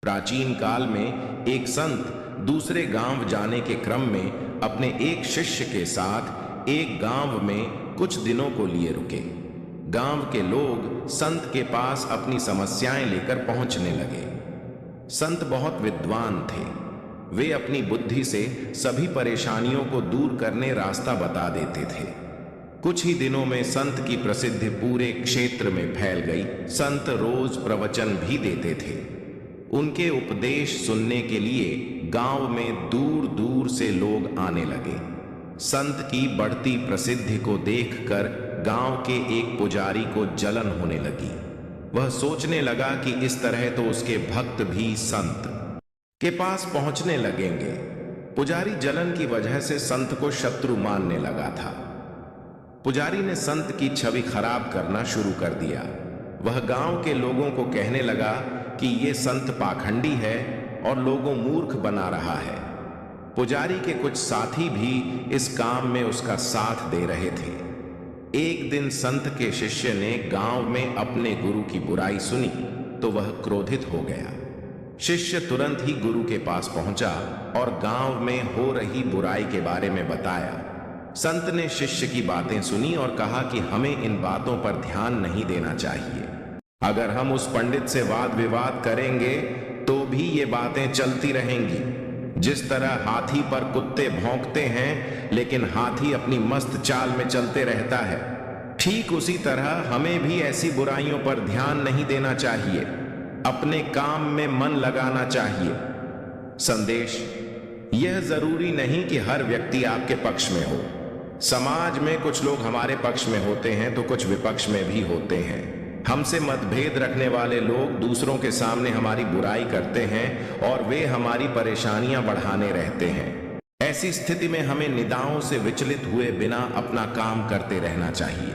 प्राचीन काल में एक संत दूसरे गांव जाने के क्रम में अपने एक शिष्य के साथ एक गांव में कुछ दिनों को लिए रुके। गांव के लोग संत के पास अपनी समस्याएं लेकर पहुंचने लगे। संत बहुत विद्वान थे। वे अपनी बुद्धि से सभी परेशानियों को दूर करने रास्ता बता देते थे। कुछ ही दिनों में संत की प्रसिद्धि पूरे क्षेत्र में फैल गई। संत रोज प्रवचन भी देते थे। उनके उपदेश सुनने के लिए गांव में दूर दूर से लोग आने लगे। संत की बढ़ती प्रसिद्धि को देखकर गांव के एक पुजारी को जलन होने लगी। वह सोचने लगा कि इस तरह तो उसके भक्त भी संत के पास पहुंचने लगेंगे। पुजारी जलन की वजह से संत को शत्रु मानने लगा था। पुजारी ने संत की छवि खराब करना शुरू कर दिया। वह गांव के लोगों को कहने लगा कि ये संत पाखंडी है और लोगों मूर्ख बना रहा है। पुजारी के कुछ साथी भी इस काम में उसका साथ दे रहे थे। एक दिन संत के शिष्य ने गांव में अपने गुरु की बुराई सुनी तो वह क्रोधित हो गया। शिष्य तुरंत ही गुरु के पास पहुंचा और गांव में हो रही बुराई के बारे में बताया। संत ने शिष्य की बातें सुनी और कहा कि हमें इन बातों पर ध्यान नहीं देना चाहिए। अगर हम उस पंडित से वाद विवाद करेंगे तो भी ये बातें चलती रहेंगी। जिस तरह हाथी पर कुत्ते भौंकते हैं लेकिन हाथी अपनी मस्त चाल में चलते रहता है, ठीक उसी तरह हमें भी ऐसी बुराइयों पर ध्यान नहीं देना चाहिए। अपने काम में मन लगाना चाहिए। संदेश: यह जरूरी नहीं कि हर व्यक्ति आपके पक्ष में हो। समाज में कुछ लोग हमारे पक्ष में होते हैं तो कुछ विपक्ष में भी होते हैं। हमसे मतभेद रखने वाले लोग दूसरों के सामने हमारी बुराई करते हैं और वे हमारी परेशानियां बढ़ाने रहते हैं। ऐसी स्थिति में हमें निदाओं से विचलित हुए बिना अपना काम करते रहना चाहिए।